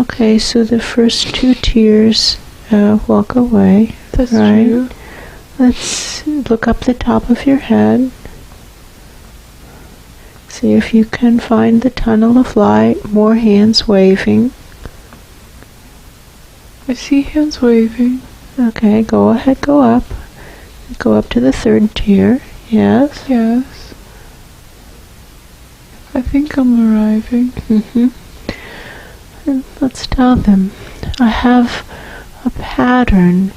Okay, so the first 2 tiers walk away. That's right? true. Let's look up the top of your head. See if you can find the tunnel of light, more hands waving. I see hands waving. Okay, go ahead, go up. Go up to the 3rd tier. Yes? Yes. I think I'm arriving. And let's tell them, I have a pattern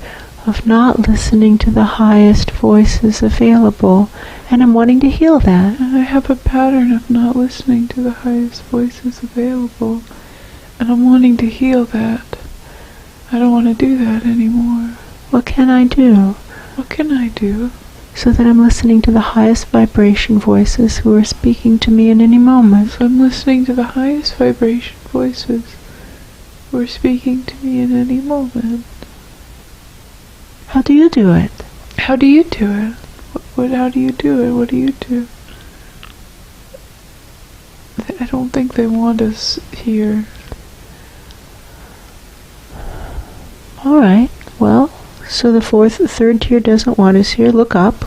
of not listening to the highest voices available, and I'm wanting to heal that. And I have a pattern of not listening to the highest voices available, and I'm wanting to heal that. I don't want to do that anymore. What can I do? What can I do? So that I'm listening to the highest vibration voices who are speaking to me in any moment. So I'm listening to the highest vibration voices who are speaking to me in any moment. How do you do it? How do you do it? How do you do it? What do you do? I don't think they want us here. Alright, well, so the 3rd tier doesn't want us here. Look up,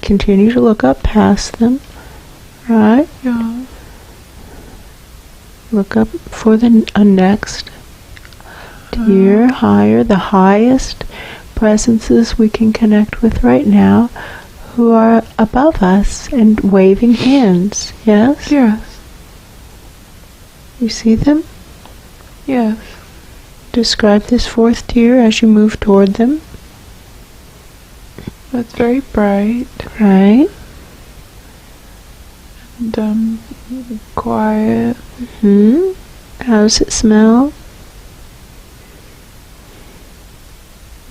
continue to look up past them. Right? Yeah. Look up for the next tier, higher, the highest presences we can connect with right now, who are above us and waving hands. Yes? Yes. You see them? Yes. Describe this 4th tier as you move toward them. That's very bright. Right? And quiet. How does it smell?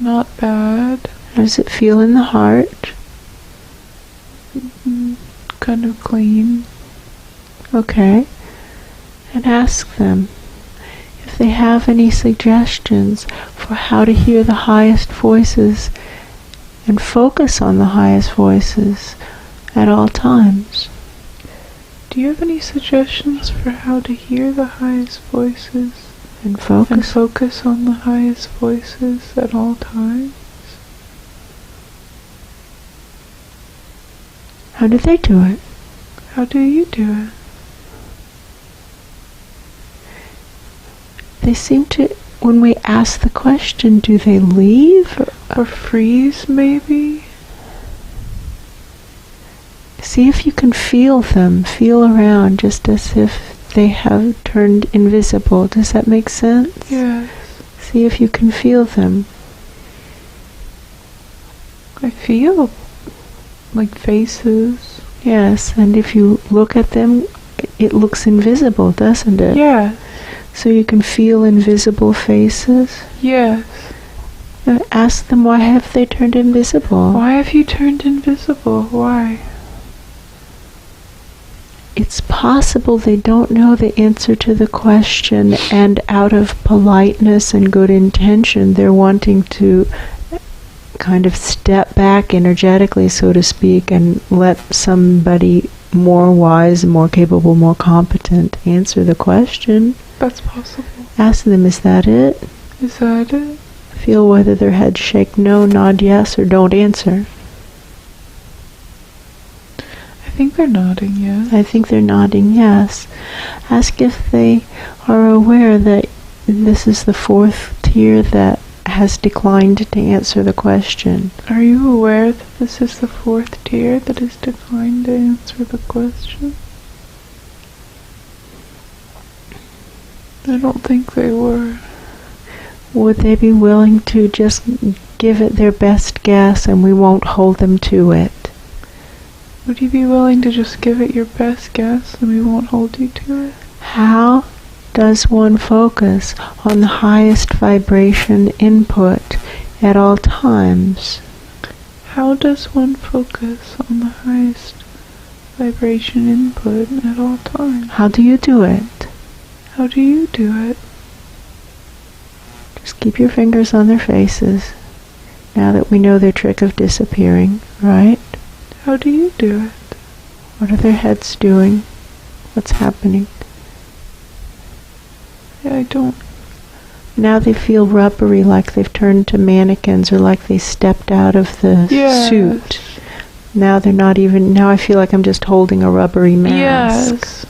Not bad. How does it feel in the heart? Kind of clean. Okay. And ask them if they have any suggestions for how to hear the highest voices and focus on the highest voices at all times. Do you have any suggestions for how to hear the highest voices And focus on the highest voices at all times? How do they do it? How do you do it? They seem to, when we ask the question, do they leave? Or freeze, maybe? See if you can feel them, feel around just as if they have turned invisible. Does that make sense? Yes. See if you can feel them. I feel like faces. Yes, and if you look at them, it looks invisible, doesn't it? Yes. So you can feel invisible faces. Yes. Ask them, why have they turned invisible? Why have you turned invisible? Why? It's possible they don't know the answer to the question, and out of politeness and good intention, they're wanting to kind of step back energetically, so to speak, and let somebody more wise, more capable, more competent answer the question. That's possible. Ask them, is that it? Is that it? Feel whether their heads shake no, nod yes, or don't answer. I think they're nodding yes. I think they're nodding yes. Ask if they are aware that this is the 4th tier that has declined to answer the question. Are you aware that this is the 4th tier that has declined to answer the question? I don't think they were. Would they be willing to just give it their best guess and we won't hold them to it? Would you be willing to just give it your best guess and we won't hold you to it? How does one focus on the highest vibration input at all times? How does one focus on the highest vibration input at all times? How do you do it? How do you do it? Just keep your fingers on their faces, now that we know their trick of disappearing, right? How do you do it? What are their heads doing? What's happening? I don't Now they feel rubbery, like they've turned to mannequins or like they stepped out of the suit. Now they're not even, now I feel like I'm just holding a rubbery mask. Yes.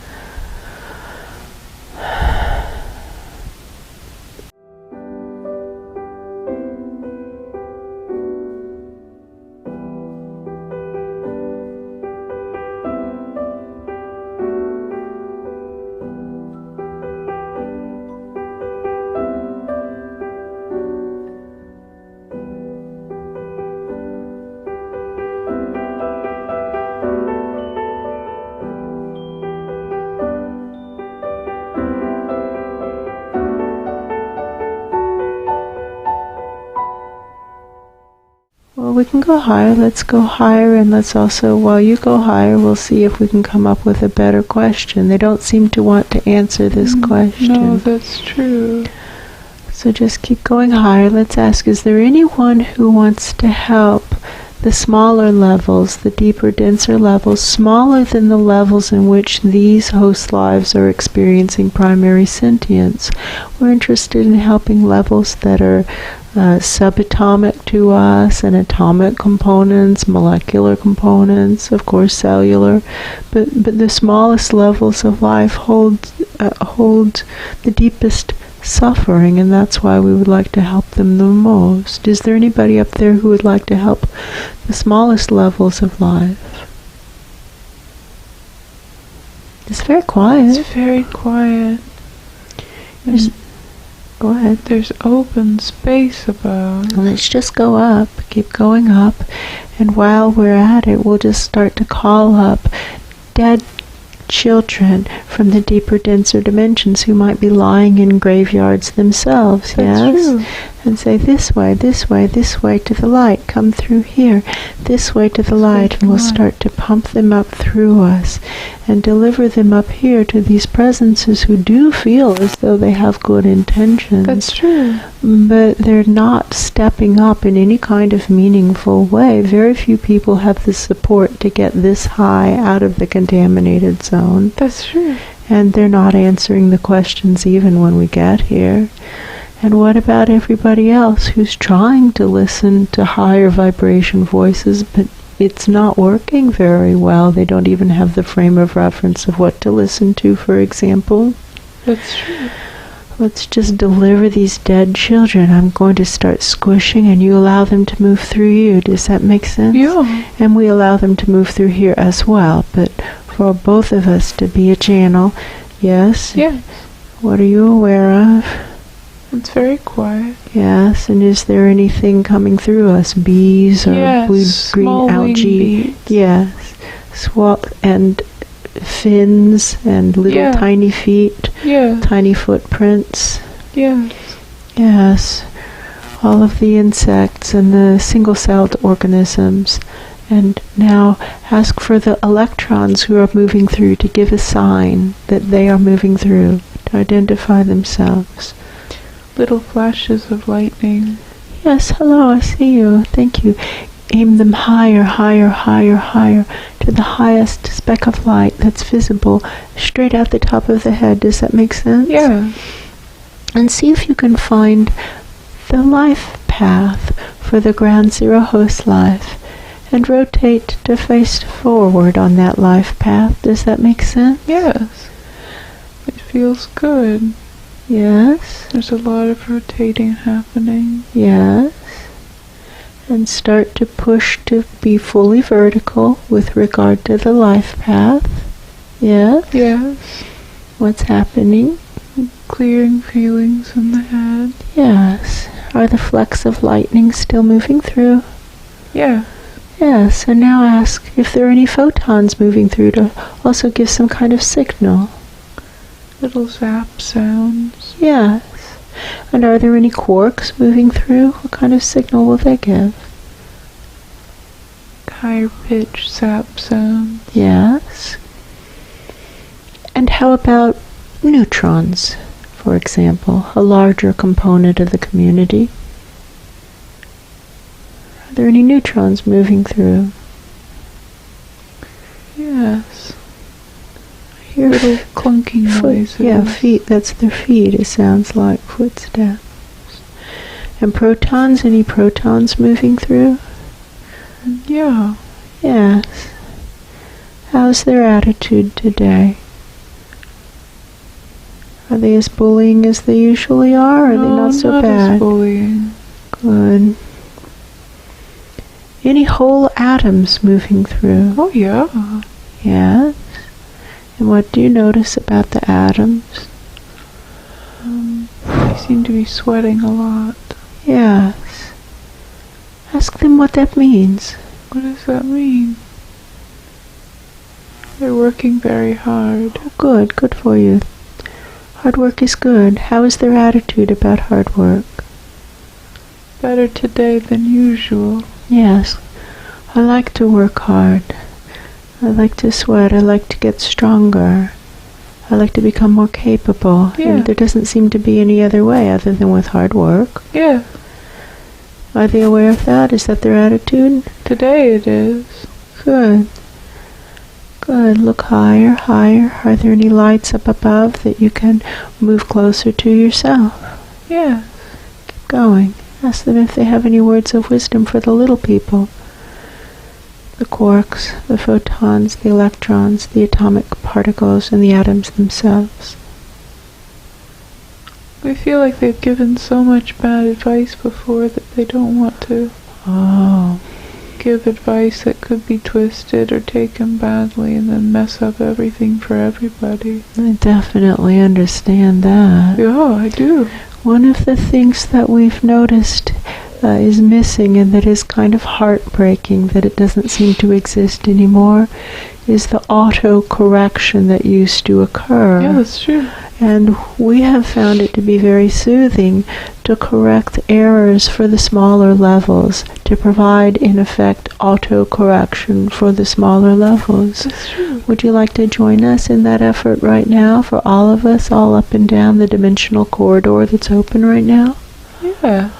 Well, we can go higher. Let's go higher, and let's also, while you go higher, we'll see if we can come up with a better question. They don't seem to want to answer this question. No, that's true. So just keep going higher. Let's ask, is there anyone who wants to help the smaller levels, the deeper, denser levels, smaller than the levels in which these host lives are experiencing primary sentience? We're interested in helping levels that are subatomic to us, and atomic components, molecular components, of course cellular, but the smallest levels of life hold the deepest suffering, and that's why we would like to help them the most. Is there anybody up there who would like to help the smallest levels of life? It's very quiet. It's very quiet. Go ahead. There's open space above. Let's just go up, keep going up, and while we're at it, we'll just start to call up dead children from the deeper, denser dimensions who might be lying in graveyards themselves. That's yes? true. And say, this way, this way, this way to the light, come through here, this way to the light, and we'll start to pump them up through us and deliver them up here to these presences who do feel as though they have good intentions. That's true. But they're not stepping up in any kind of meaningful way. Very few people have the support to get this high out of the contaminated zone. That's true. And they're not answering the questions even when we get here. And what about everybody else who's trying to listen to higher vibration voices, but it's not working very well? They don't even have the frame of reference of what to listen to, for example. That's true. Let's just deliver these dead children. I'm going to start squishing, and you allow them to move through you. Does that make sense? Yeah. And we allow them to move through here as well, but for both of us to be a channel. Yes? Yes. What are you aware of? It's very quiet. Yes, and is there anything coming through us? Bees or blue, green algae? Bees. Yes. And fins and little tiny feet. Yes. Tiny footprints. Yes. Yes. All of the insects and the single-celled organisms. And now ask for the electrons who are moving through to give a sign that they are moving through, to identify themselves. Little flashes of lightning. Yes, hello, I see you. Thank you. Aim them higher, higher, higher, higher, to the highest speck of light that's visible, straight out the top of the head. Does that make sense? Yeah. And see if you can find the life path for the ground zero host life, and rotate to face forward on that life path. Does that make sense? Yes. It feels good. Yes. There's a lot of rotating happening. Yes. And start to push to be fully vertical with regard to the life path. Yes. Yes. What's happening? Clearing feelings in the head. Yes. Are the flecks of lightning still moving through? Yeah. Yes. And now ask if there are any photons moving through to also give some kind of signal. Little zap sounds. Yes. And are there any quarks moving through? What kind of signal will they give? Higher pitch zap sounds. Yes. And how about neutrons, for example, a larger component of the community? Are there any neutrons moving through? Yes. Hear little clunking noises. Yeah, feet. That's their feet. It sounds like footsteps. And protons, any protons moving through? Yeah. Yes. How's their attitude today? Are they as bullying as they usually are, or are they not so bad? As bullying. Good. Any whole atoms moving through? Oh, yeah. Yes. And what do you notice about the atoms? They seem to be sweating a lot. Yes. Ask them what that means. What does that mean? They're working very hard. Oh, good. Good for you. Hard work is good. How is their attitude about hard work? Better today than usual. Yes. I like to work hard. I like to sweat. I like to get stronger. I like to become more capable. Yeah. And there doesn't seem to be any other way other than with hard work. Yeah. Are they aware of that? Is that their attitude? Today it is. Good. Good. Look higher, higher. Are there any lights up above that you can move closer to yourself? Yeah. Keep going. Ask them if they have any words of wisdom for the little people. The quarks, the photons, the electrons, the atomic particles, and the atoms themselves. We feel like they've given so much bad advice before that they don't want to give advice that could be twisted or taken badly and then mess up everything for everybody. I definitely understand that. Yeah, I do. One of the things that we've noticed is missing, and that is kind of heartbreaking that it doesn't seem to exist anymore, is the auto-correction that used to occur. Yeah, that's true. And we have found it to be very soothing to correct errors for the smaller levels, to provide, in effect, auto-correction for the smaller levels. That's true. Would you like to join us in that effort right now, for all of us, all up and down the dimensional corridor that's open right now? Yeah.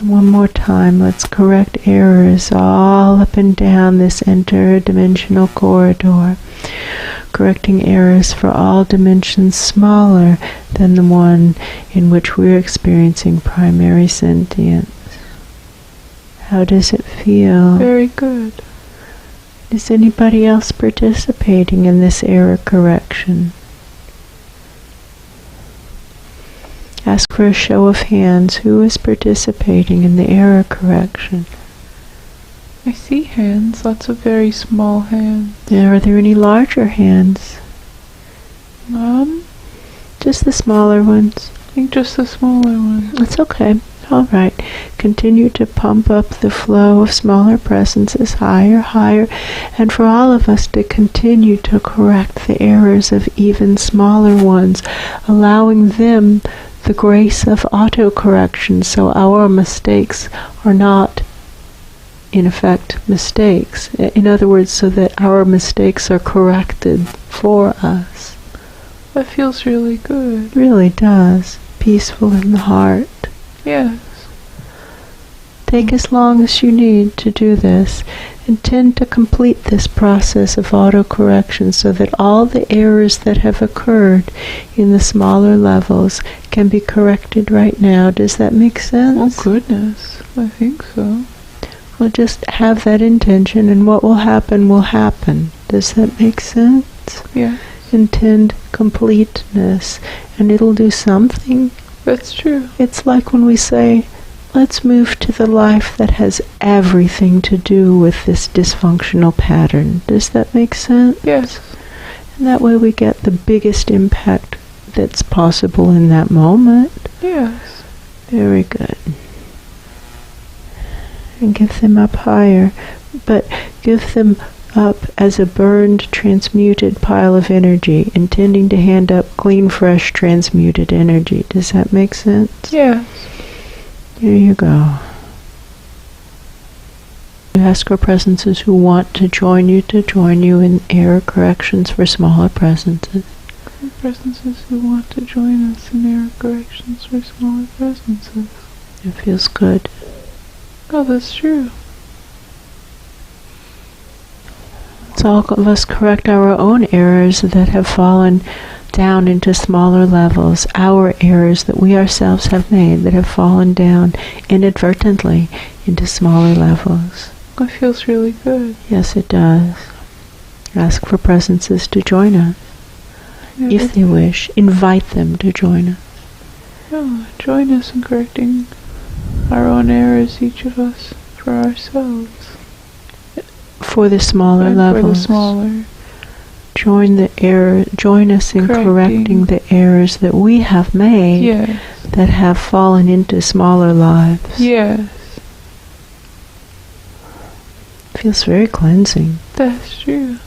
And one more time, let's correct errors all up and down this interdimensional corridor. Correcting errors for all dimensions smaller than the one in which we're experiencing primary sentience. How does it feel? Very good. Is anybody else participating in this error correction? Ask for a show of hands. Who is participating in the error correction? I see hands, lots of very small hands. Are there any larger hands? Just the smaller ones. I think just the smaller ones. That's okay. All right. Continue to pump up the flow of smaller presences higher, higher, and for all of us to continue to correct the errors of even smaller ones, allowing them the grace of auto-correction so our mistakes are not, in effect, mistakes. In other words, so that our mistakes are corrected for us. That feels really good. It really does. Peaceful in the heart. Yes. Take as long as you need to do this. Intend to complete this process of auto-correction so that all the errors that have occurred in the smaller levels can be corrected right now. Does that make sense? Oh, goodness. I think so. Well, just have that intention, and what will happen will happen. Does that make sense? Yeah. Intend completeness, and it'll do something. That's true. It's like when we say, let's move to the life that has everything to do with this dysfunctional pattern. Does that make sense? Yes. And that way we get the biggest impact that's possible in that moment. Yes. Very good. And give them up higher, but give them up as a burned, transmuted pile of energy, intending to hand up clean, fresh, transmuted energy. Does that make sense? Yes. Here you go. You ask for presences who want to join you in error corrections for smaller presences. Presences who want to join us in error corrections for smaller presences. It feels good. Oh, that's true. Let's all of us correct our own errors that have fallen down into smaller levels, our errors that we ourselves have made that have fallen down inadvertently into smaller levels. It feels really good. Yes, it does. Ask for presences to join us. Yeah, if they wish. Invite them to join us. Yeah, join us in correcting our own errors, each of us, for ourselves. For the smaller And levels. for the smaller. Join us in correcting the errors that we have made. Yes. That have fallen into smaller lives. Yes. Feels very cleansing. That's true.